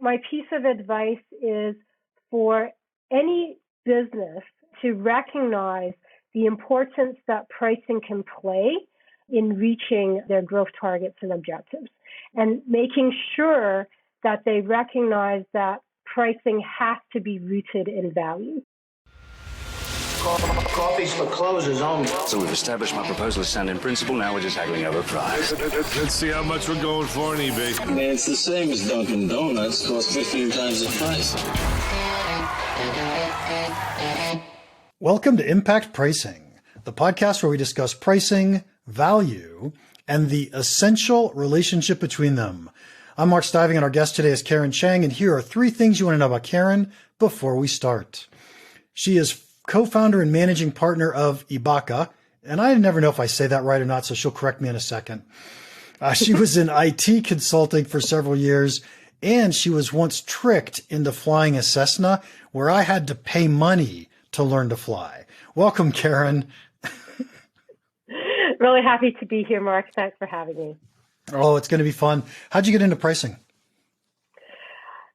my piece of advice is for any business to recognize the importance that pricing can play in reaching their growth targets and objectives, and making sure that they recognize that pricing has to be rooted in value. Coffee's for closers only. So we've established my proposal is sound in principle. Now we're just haggling over price. Let's see how much we're going for on eBay. I mean, it's the same as Dunkin' Donuts. Costs 15 times the price. Welcome to Impact Pricing, the podcast where we discuss pricing, value, and the essential relationship between them. I'm Mark Stiving, and our guest today is Karen Chiang, and here are 3 things you want to know about Karen before we start. She is co-founder and managing partner of Ibbaka, and I never know if I say that right or not, so she'll correct me in a second. She was in IT consulting for several years, and she was once tricked into flying a Cessna, where I had to pay money to learn to fly. Welcome, Karen. Really happy to be here, Mark. Thanks for having me. Oh, it's going to be fun. How'd you get into pricing?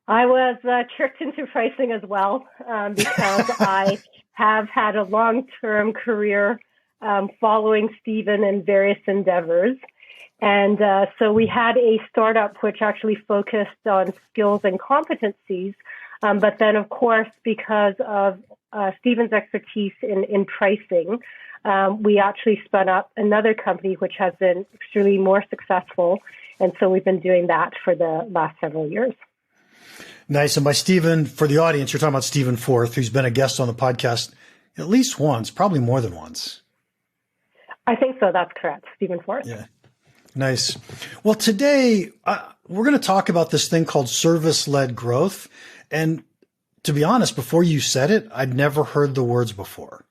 I was tricked into pricing as well because I have had a long-term career following Stephen in various endeavors. And so we had a startup which actually focused on skills and competencies. But then, of course, because of Stephen's expertise in pricing, we actually spun up another company which has been extremely more successful. And so we've been doing that for the last several years. Nice. And by Stephen, for the audience, you're talking about Stephen Forth, who's been a guest on the podcast at least once, probably more than once. I think so. That's correct. Stephen Forth. Yeah. Nice. Well, today we're going to talk about this thing called service-led growth. And to be honest, before you said it, I'd never heard the words before.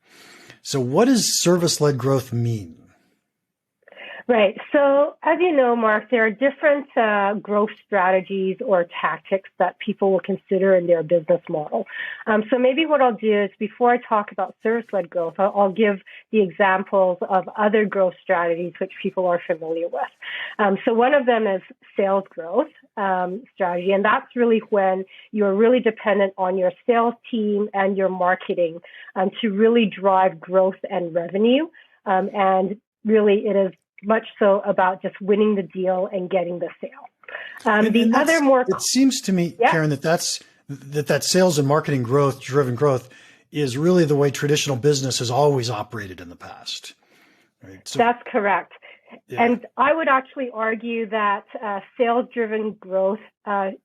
So what does service-led growth mean? Right. So as you know, Mark, there are different growth strategies or tactics that people will consider in their business model. So maybe what I'll do is before I talk about service-led growth, I'll give the examples of other growth strategies which people are familiar with. So one of them is sales growth strategy, and that's really when you're really dependent on your sales team and your marketing to really drive growth and revenue. And really it is much so about just winning the deal and getting the sale. It seems to me, yeah, Karen, that sales and marketing driven growth is really the way traditional business has always operated in the past. Right? So, that's correct. Yeah. And I would actually argue that sales-driven growth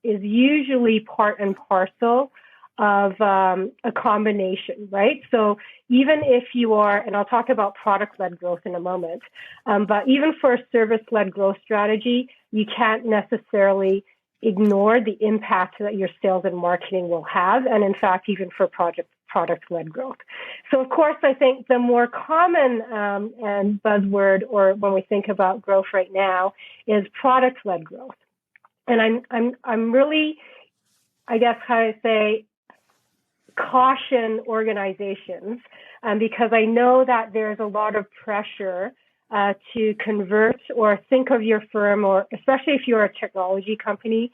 is usually part and parcel of a combination, right? So even if you are, and I'll talk about product-led growth in a moment, but even for a service-led growth strategy, you can't necessarily ignore the impact that your sales and marketing will have, and in fact, even for product-led growth. So of course, I think the more common and buzzword, or when we think about growth right now, is product-led growth. And I'm really, I guess how I say, caution organizations because I know that there's a lot of pressure to convert or think of your firm, or especially if you're a technology company,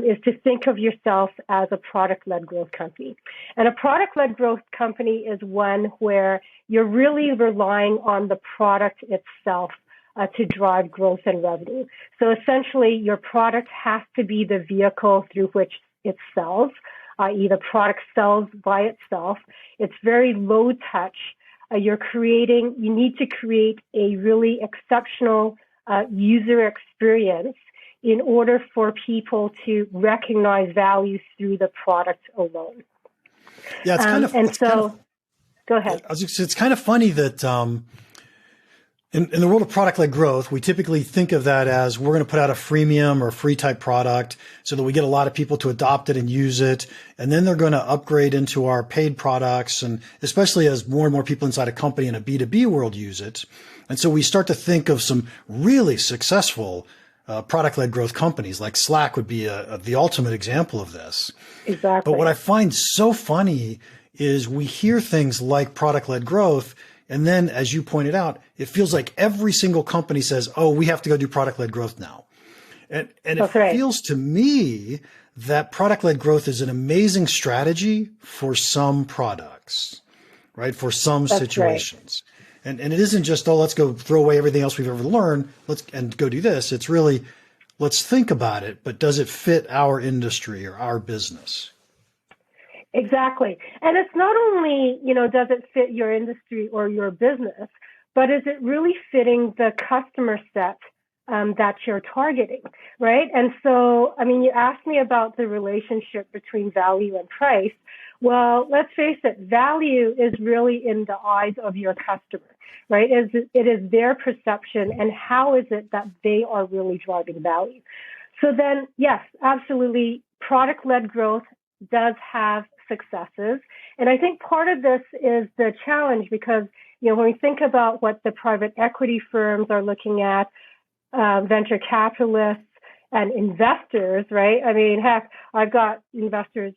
is to think of yourself as a product-led growth company. And a product-led growth company is one where you're really relying on the product itself to drive growth and revenue. So essentially, your product has to be the vehicle through which it sells, i.e. the product sells by itself. It's very low touch. You need to create a really exceptional user experience in order for people to recognize value through the product alone. Yeah, it's kind of, go ahead. It's kind of funny that in the world of product-led growth, we typically think of that as we're going to put out a freemium or free type product so that we get a lot of people to adopt it and use it. And then they're going to upgrade into our paid products. And especially as more and more people inside a company in a B2B world use it. And so we start to think of some really successful product-led growth companies, like Slack would be the ultimate example of this. Exactly. But what I find so funny is we hear things like product-led growth, and then, as you pointed out, it feels like every single company says, oh, we have to go do product-led growth now. And it That's right. feels to me that product-led growth is an amazing strategy for some products, right? For some That's situations. Right. And it isn't just, oh, let's go throw away everything else we've ever learned and go do this. It's really, let's think about it, but does it fit our industry or our business? Exactly. And it's not only, does it fit your industry or your business, but is it really fitting the customer set that you're targeting, right? And so, you asked me about the relationship between value and price. Well, let's face it, value is really in the eyes of your customer, right? It is their perception, and how is it that they are really driving value? So then, yes, absolutely, product-led growth does have successes. And I think part of this is the challenge because, when we think about what the private equity firms are looking at, venture capitalists and investors, right? Heck, we've got investors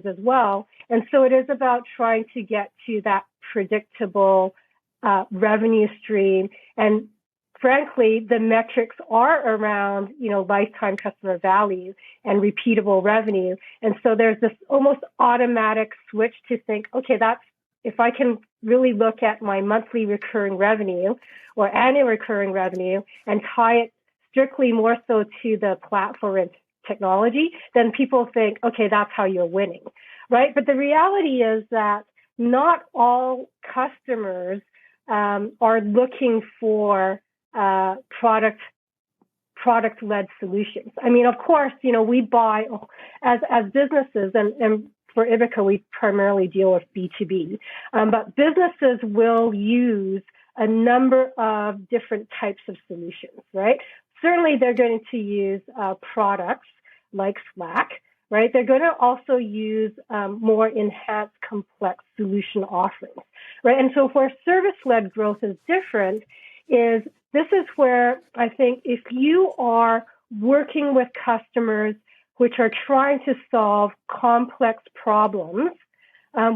as well. And so it is about trying to get to that predictable revenue stream. And frankly, the metrics are around, lifetime customer value and repeatable revenue. And so there's this almost automatic switch to think, okay, if I can really look at my monthly recurring revenue or annual recurring revenue and tie it strictly more so to the platform and technology, then people think, okay, that's how you're winning, right? But the reality is that not all customers are looking for product-led solutions. Of course, we buy as businesses, and for Ibbaka, we primarily deal with B2B, but businesses will use a number of different types of solutions, right? Certainly, they're going to use products like Slack, right? They're going to also use more enhanced, complex solution offerings, right? And so where service-led growth is different is this is where I think if you are working with customers which are trying to solve complex problems,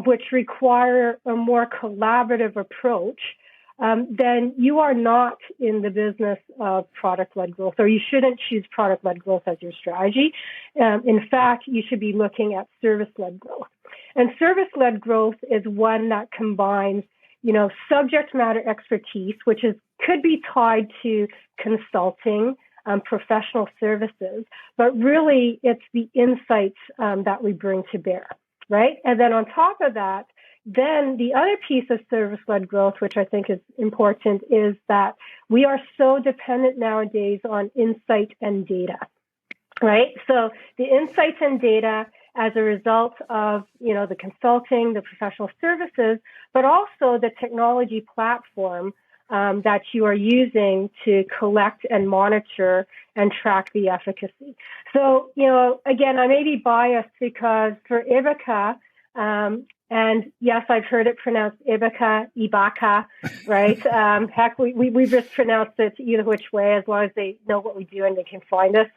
which require a more collaborative approach, then you are not in the business of product-led growth, or you shouldn't choose product-led growth as your strategy. In fact, you should be looking at service-led growth. And service-led growth is one that combines, subject matter expertise, which could be tied to consulting, professional services, but really it's the insights that we bring to bear, right? And then on top of that, then the other piece of service-led growth, which I think is important, is that we are so dependent nowadays on insight and data, right? So the insights and data as a result of, the consulting, the professional services, but also the technology platform that you are using to collect and monitor and track the efficacy. So, again, I may be biased because for Ibbaka, and yes, I've heard it pronounced Ibbaka, right? Heck, we just pronounced it either which way as long as they know what we do and they can find us.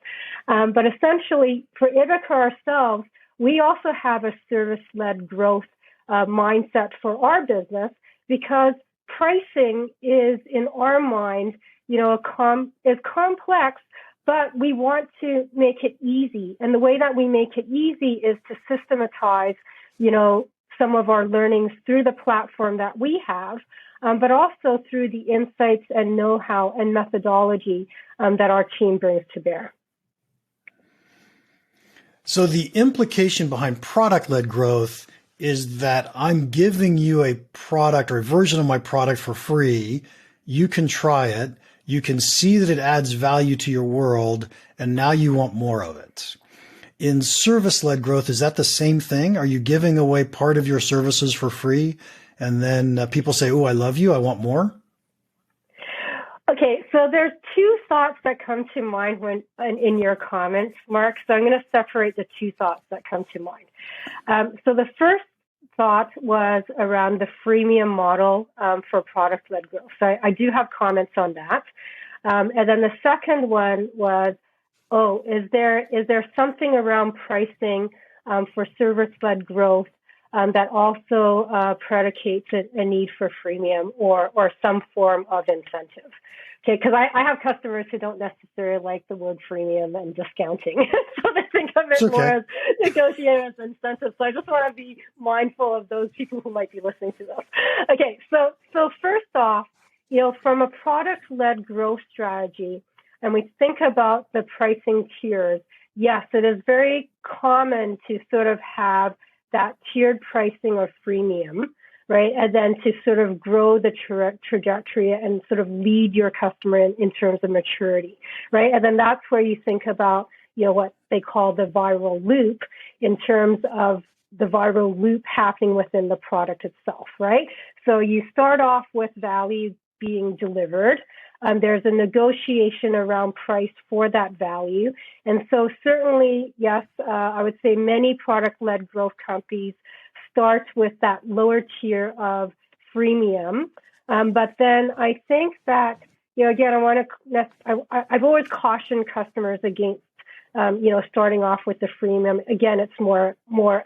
But essentially, for Ibbaka ourselves, we also have a service-led growth mindset for our business because pricing is, in our mind, is complex, but we want to make it easy. And the way that we make it easy is to systematize, some of our learnings through the platform that we have, but also through the insights and know-how and methodology that our team brings to bear. So the implication behind product-led growth is that I'm giving you a product or a version of my product for free. You can try it. You can see that it adds value to your world, and now you want more of it. In service-led growth, is that the same thing? Are you giving away part of your services for free, and then people say, oh, I love you, I want more? Okay, so there's two thoughts that come to mind in your comments, Mark. So I'm going to separate the two thoughts that come to mind. So the first thought was around the freemium model for product-led growth. So I do have comments on that. And then the second one was, is there something around pricing for service-led growth that also predicates a need for freemium or some form of incentive. Okay, because I have customers who don't necessarily like the word freemium and discounting, so they think of it more as negotiating as incentive. So I just want to be mindful of those people who might be listening to this. Okay, so first off, from a product-led growth strategy, and we think about the pricing tiers, yes, it is very common to sort of have that tiered pricing or freemium, right? And then to sort of grow the trajectory and sort of lead your customer in terms of maturity, right? And then that's where you think about, what they call the viral loop in terms of the viral loop happening within the product itself, right? So you start off with value being delivered. There's a negotiation around price for that value. And so certainly, yes, I would say many product-led growth companies start with that lower tier of freemium. But then I think that, again, I've always cautioned customers against, starting off with the freemium. Again, it's more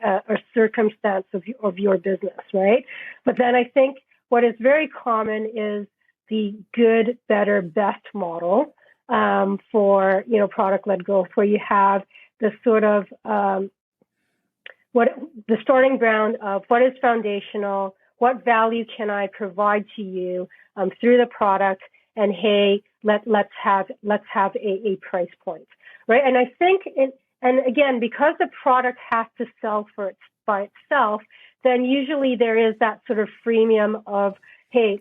a circumstance of your business, right? But then I think what is very common is the good, better, best model for product-led growth, where you have the sort of the starting ground of what is foundational, what value can I provide to you through the product, and hey, let's have a price point, right? And I think and again, because the product has to sell by itself, then usually there is that sort of freemium of, hey,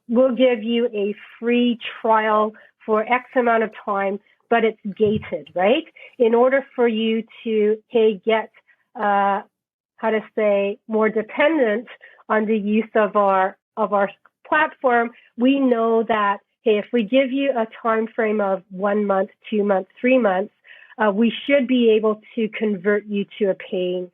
we'll give you a free trial for X amount of time, but it's gated, right? In order for you to, get, more dependent on the use of our platform, we know that, hey, if we give you a time frame of 1 month, 2 months, 3 months, we should be able to convert you to a paying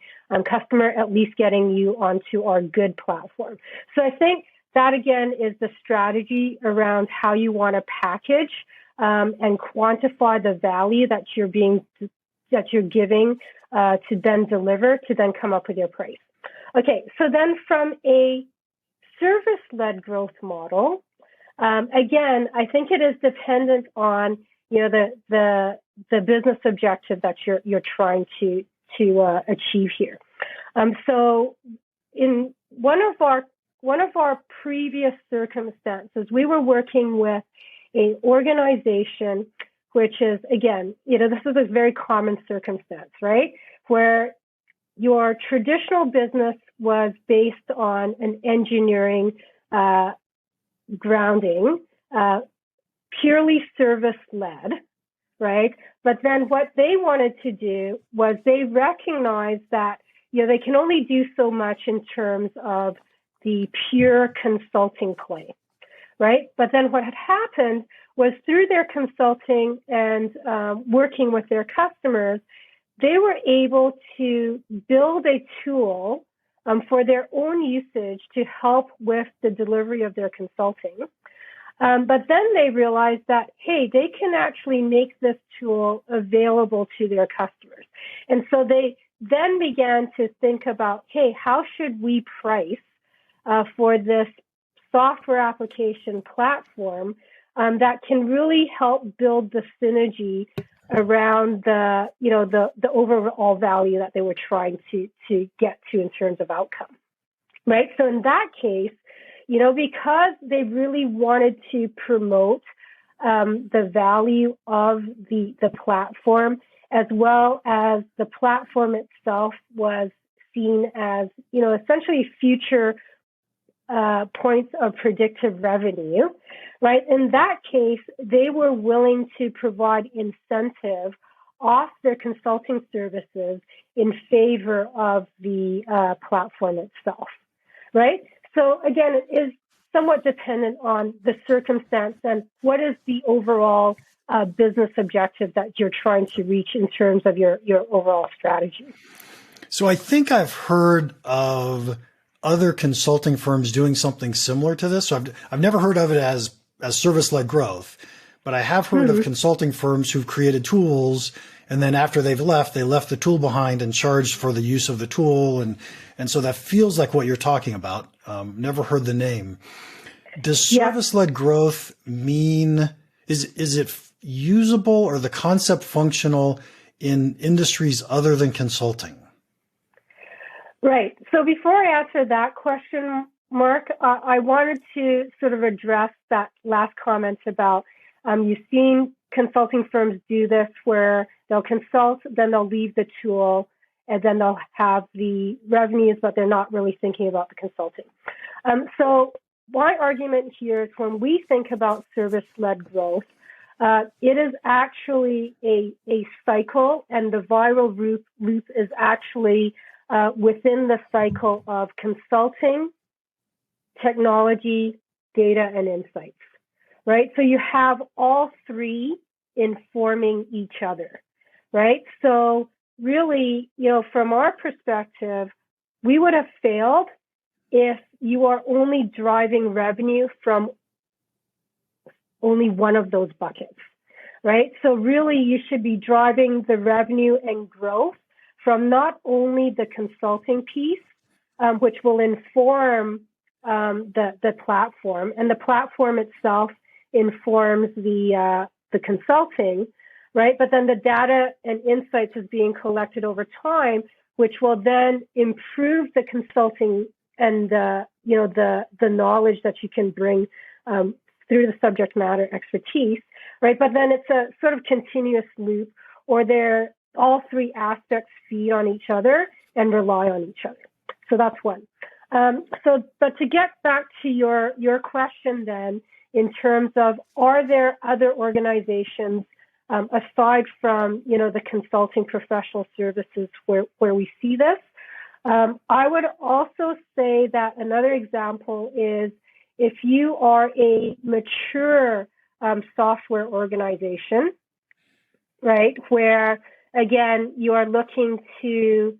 customer, at least getting you onto our good platform. So I think that, again, is the strategy around how you want to package and quantify the value that you're giving to then deliver, to then come up with your price. Okay, so then from a service-led growth model, again, I think it is dependent on the business objective that you're trying to achieve here. So in one of our previous circumstances, we were working with an organization, which is, again, this is a very common circumstance, right? Where your traditional business was based on an engineering grounding, purely service-led, right? But then what they wanted to do was they recognized that, they can only do so much in terms of the pure consulting play, right? But then what had happened was through their consulting and working with their customers, they were able to build a tool for their own usage to help with the delivery of their consulting. But then they realized that, hey, they can actually make this tool available to their customers. And so they then began to think about, hey, how should we price for this software application platform that can really help build the synergy around the overall value that they were trying to get to in terms of outcome, right? So in that case, because they really wanted to promote the value of the platform, as well as the platform itself was seen as, essentially future points of predictive revenue, right? In that case, they were willing to provide incentive off their consulting services in favor of the platform itself, right? So again, it is somewhat dependent on the circumstance and what is the overall business objective that you're trying to reach in terms of your overall strategy. So I think I've heard of other consulting firms doing something similar to this. So I've never heard of it as service-led growth, but I have heard of consulting firms who've created tools, and then after they left the tool behind and charged for the use of the tool. And so that feels like what you're talking about. Never heard the name. Does service-led growth mean, is it usable or the concept functional in industries other than consulting? Right. So before I answer that question, Mark, I wanted to sort of address that last comment about you've seen consulting firms do this where they'll consult, then they'll leave the tool, and then they'll have the revenues, but they're not really thinking about the consulting. So my argument here is when we think about service-led growth, it is actually a cycle, and the viral loop is actually within the cycle of consulting, technology, data, and insights, right? So you have all three informing each other, right? So really, from our perspective, we would have failed if you are only driving revenue from only one of those buckets, right? So really, you should be driving the revenue and growth from not only the consulting piece, which will inform the platform, and the platform itself informs the consulting, right? But then the data and insights is being collected over time, which will then improve the consulting and the knowledge that you can bring through the subject matter expertise, right? But then it's a sort of continuous loop, or all three aspects feed on each other and rely on each other. So that's one. But to get back to your question then, in terms of, are there other organizations aside from, the consulting professional services where we see this? I would also say that another example is if you are a mature software organization, right, where, again, you are looking to,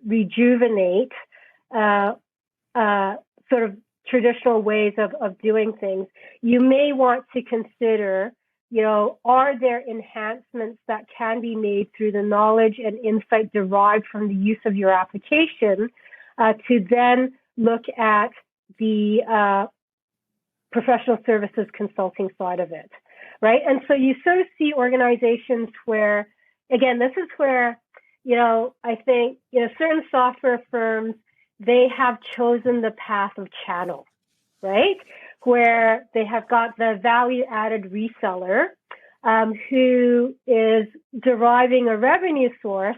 rejuvenate sort of traditional ways of doing things, you may want to consider, are there enhancements that can be made through the knowledge and insight derived from the use of your application to then look at the professional services consulting side of it, right? And so you sort of see organizations where, again, this is where, I think, certain software firms, they have chosen the path of channel, right? Where they have got the value-added reseller who is deriving a revenue source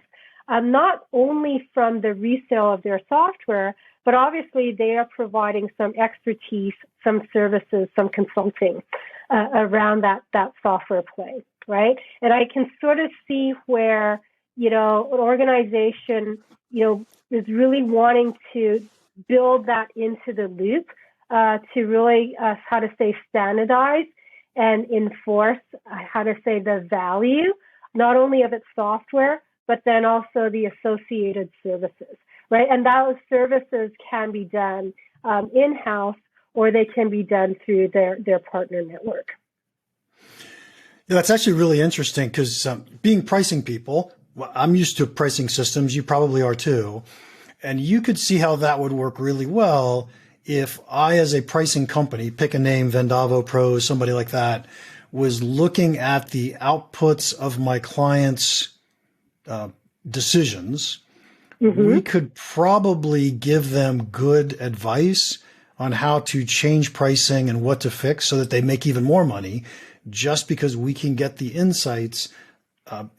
not only from the resale of their software, but obviously they are providing some expertise, some services, some consulting around that software play, right? And I can sort of see where, an organization, is really wanting to build that into the loop to really, standardize and enforce, the value, not only of its software, but then also the associated services, right? And those services can be done in-house, or they can be done through their partner network. Yeah, that's actually really interesting because being pricing people, I'm used to pricing systems. You probably are too. And you could see how that would work really well if I, as a pricing company, pick a name, Vendavo Pro, somebody like that, was looking at the outputs of my clients' decisions. Mm-hmm. We could probably give them good advice on how to change pricing and what to fix so that they make even more money, just because we can get the insights.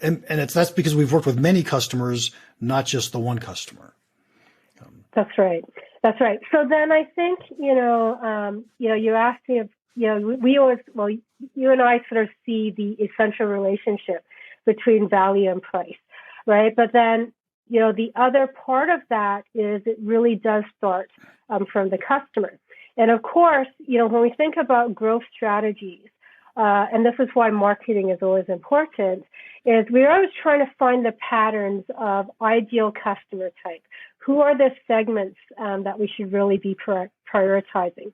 And that's because we've worked with many customers, not just the one customer. That's right. That's right. So then I think, you asked me if, you and I sort of see the essential relationship between value and price, right? But then, the other part of that is it really does start from the customer. And of course, when we think about growth strategies, and this is why marketing is always important, is we're always trying to find the patterns of ideal customer type. Who are the segments that we should really be prioritizing?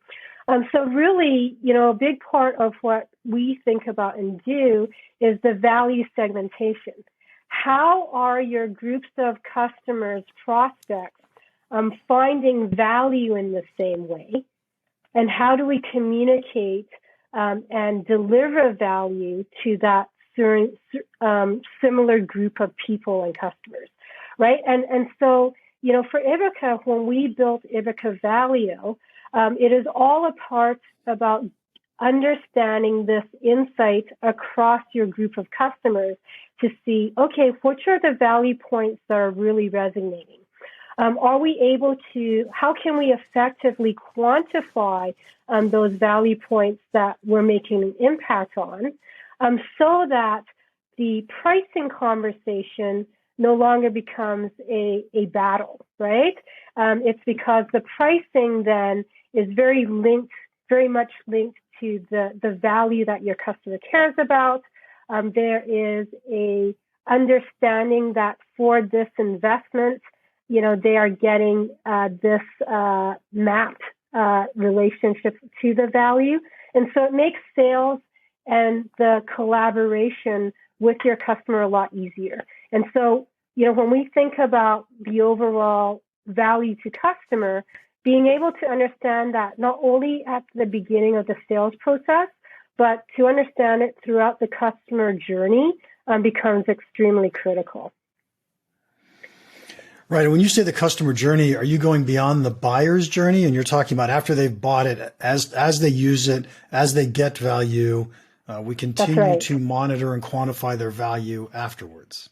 So really, a big part of what we think about and do is the value segmentation. How are your groups of customers, prospects, finding value in the same way? And how do we communicate and deliver value to that similar group of people and customers, right? And so, for Ibbaka, when we built Ibbaka Value, it is all a part about understanding this insight across your group of customers to see, okay, which are the value points that are really resonating? Are we able to, how can we effectively quantify those value points that we're making an impact on, so that the pricing conversation no longer becomes a battle, right? It's because the pricing then is very much linked to the value that your customer cares about. There is a understanding that for this investment, they are getting this mapped relationship to the value. And so it makes sales and the collaboration with your customer a lot easier. And so, when we think about the overall value to customer, being able to understand that not only at the beginning of the sales process, but to understand it throughout the customer journey becomes extremely critical. Right. And when you say the customer journey, are you going beyond the buyer's journey? And you're talking about after they've bought it, as they use it, as they get value, we continue to monitor and quantify their value afterwards.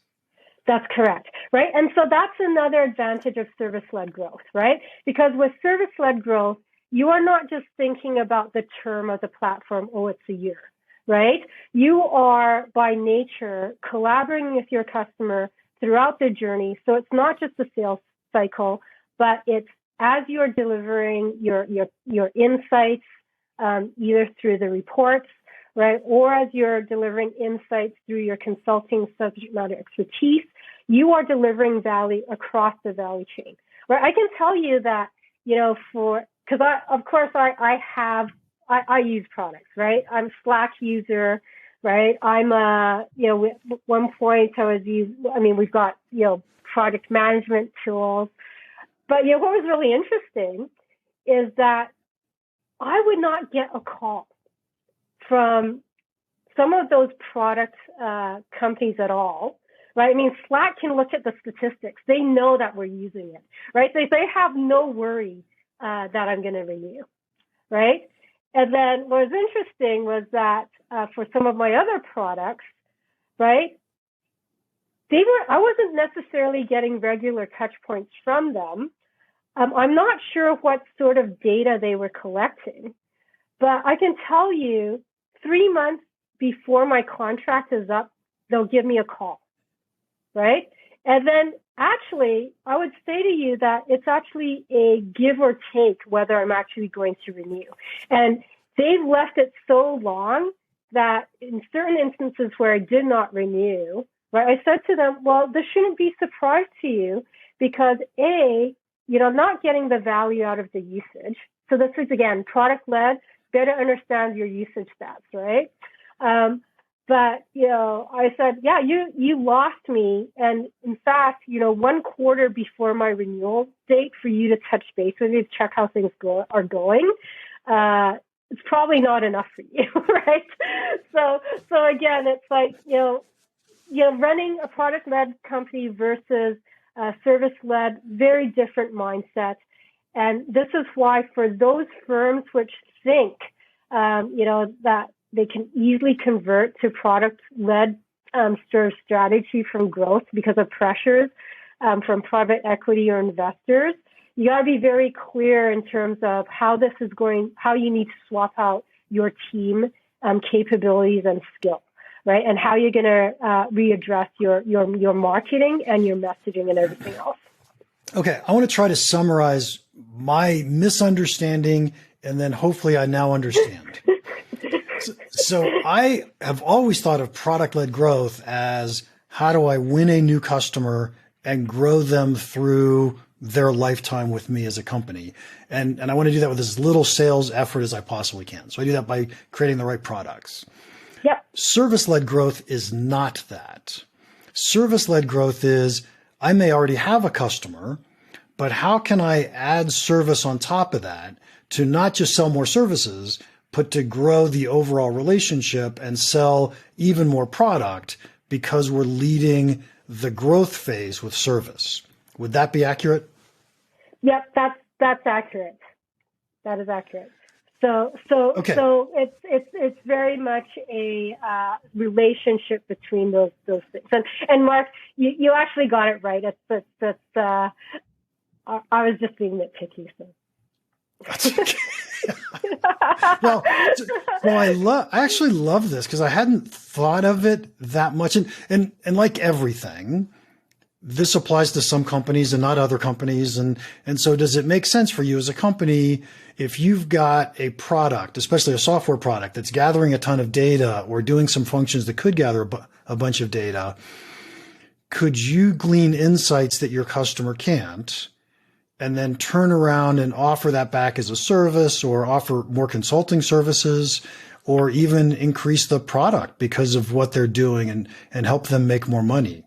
That's correct, right? And so that's another advantage of service-led growth, right? Because with service-led growth, you are not just thinking about the term of the platform, it's a year, right? You are, by nature, collaborating with your customer throughout the journey. So it's not just the sales cycle, but it's as you're delivering your insights, either through the reports, right, or as you're delivering insights through your consulting subject matter expertise, you are delivering value across the value chain. Right? I can tell you that, because I use products, right? I'm a Slack user, right? I'm at one point we've got, project management tools. But, what was really interesting is that I would not get a call from some of those product companies at all, right? I mean, Slack can look at the statistics. They know that we're using it, right? They have no worry that I'm going to renew, right? And then what was interesting was that for some of my other products, right, I wasn't necessarily getting regular touch points from them. I'm not sure what sort of data they were collecting, but I can tell you 3 months before my contract is up, they'll give me a call, right? And then actually, I would say to you that it's actually a give or take whether I'm actually going to renew. And they've left it so long that in certain instances where I did not renew, right, I said to them, well, this shouldn't be a surprise to you because I'm not getting the value out of the usage. So this is, again, product-led, better understand your usage stats, right? But, I said, yeah, you lost me. And in fact, 1 quarter before my renewal date for you to touch base with me to check how things are going, it's probably not enough for you, right? So again, it's like, running a product-led company versus a service-led, very different mindset. And this is why for those firms which think, that they can easily convert to product-led strategy from growth because of pressures from private equity or investors, you got to be very clear in terms of how you need to swap out your team capabilities and skill, right? And how you're going to readdress your marketing and your messaging and everything else. Okay, I want to try to summarize my misunderstanding, and then hopefully I now understand. So I have always thought of product-led growth as how do I win a new customer and grow them through their lifetime with me as a company. And I want to do that with as little sales effort as I possibly can. So I do that by creating the right products. Yep. Service-led growth is not that. Service-led growth is, I may already have a customer, but how can I add service on top of that to not just sell more services, but to grow the overall relationship and sell even more product because we're leading the growth phase with service. Would that be accurate? Yep, that's accurate. That is accurate. So it's very much a relationship between those things. And Mark, you actually got it right. I was just being nitpicky. So. That's okay. well, I actually love this because I hadn't thought of it that much. And like everything, this applies to some companies and not other companies. And so does it make sense for you as a company if you've got a product, especially a software product that's gathering a ton of data or doing some functions that could gather a bunch of data, could you glean insights that your customer can't and then turn around and offer that back as a service or offer more consulting services or even increase the product because of what they're doing and help them make more money?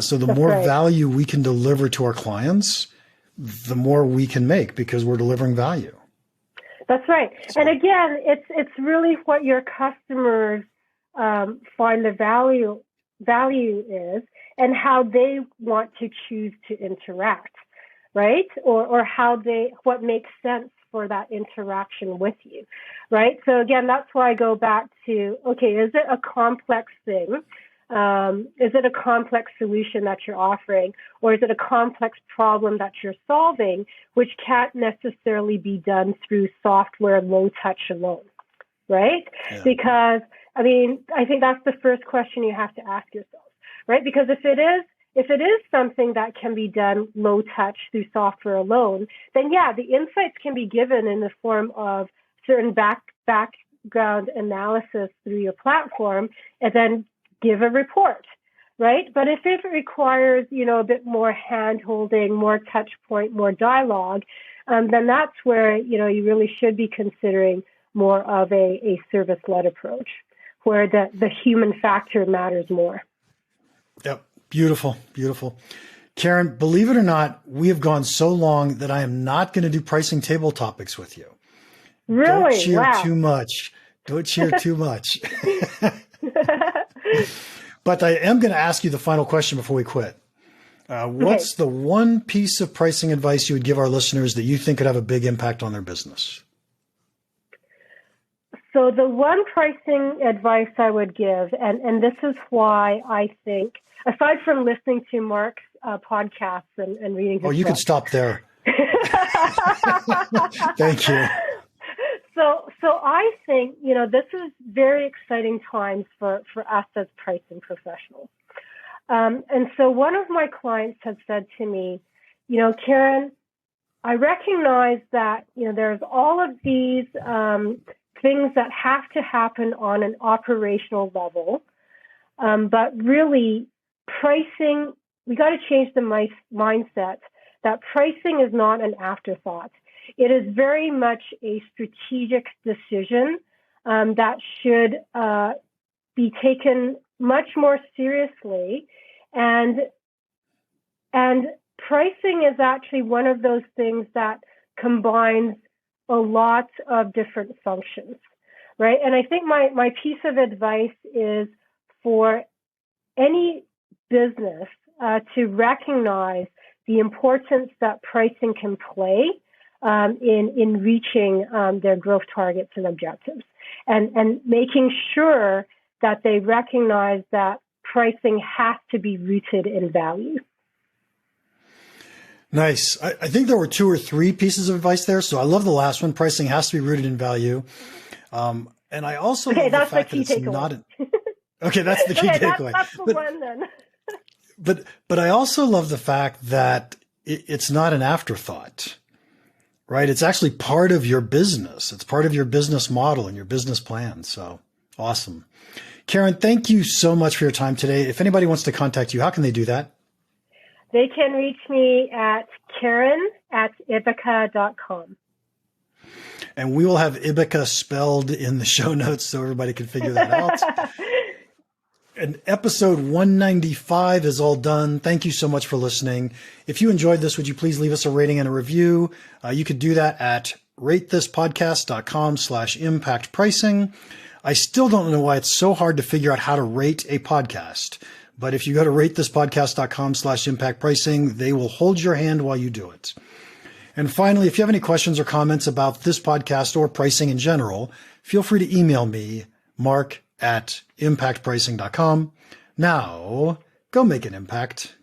So the more value we can deliver to our clients, the more we can make because we're delivering value. That's right. So, and again, it's really what your customers find the value is and how they want to choose to interact, right? Or what makes sense for that interaction with you, right? So again, that's why I go back to, okay, is it a complex thing? Is it a complex solution that you're offering, or is it a complex problem that you're solving, which can't necessarily be done through software low touch alone, right? Yeah. Because, I think that's the first question you have to ask yourself, right? Because if it is something that can be done low touch through software alone, then yeah, the insights can be given in the form of certain background analysis through your platform, and then give a report, right? But if it requires, a bit more hand-holding, more touch point, more dialogue, then that's where, you really should be considering more of a service-led approach where the human factor matters more. Yep. Beautiful. Beautiful. Karen, believe it or not, we have gone so long that I am not going to do pricing table topics with you. Really? Don't cheer wow. too much. Don't cheer too much. But I am going to ask you the final question before we quit. What's the one piece of pricing advice you would give our listeners that you think could have a big impact on their business? So the one pricing advice I would give, and this is why I think, aside from listening to Mark's podcasts and reading his you book, can stop there. Thank you. So I think, this is very exciting times for us as pricing professionals. And so one of my clients had said to me, Karen, I recognize that, there's all of these things that have to happen on an operational level. But really pricing, we got to change the mindset that pricing is not an afterthought. It is very much a strategic decision that should be taken much more seriously. And pricing is actually one of those things that combines a lot of different functions, right? And I think my piece of advice is for any business to recognize the importance that pricing can play in reaching their growth targets and objectives, and making sure that they recognize that pricing has to be rooted in value. Nice. I think there were 2 or 3 pieces of advice there. So I love the last one. Pricing has to be rooted in value. And I also love the fact that it's not okay, that's the key takeaway. That's the one then. But I also love the fact that it's not an afterthought, right? It's actually part of your business. It's part of your business model and your business plan. So awesome. Karen, thank you so much for your time today. If anybody wants to contact you, how can they do that? They can reach me at Karen@Ibbaka.com. And we will have Ibbaka spelled in the show notes so everybody can figure that out. And episode 195 is all done. Thank you so much for listening. If you enjoyed this, would you please leave us a rating and a review? You could do that at ratethispodcast.com/impact pricing. I still don't know why it's so hard to figure out how to rate a podcast. But if you go to ratethispodcast.com/impact pricing, they will hold your hand while you do it. And finally, if you have any questions or comments about this podcast or pricing in general, feel free to email me, mark@impactpricing.com. Now, go make an impact.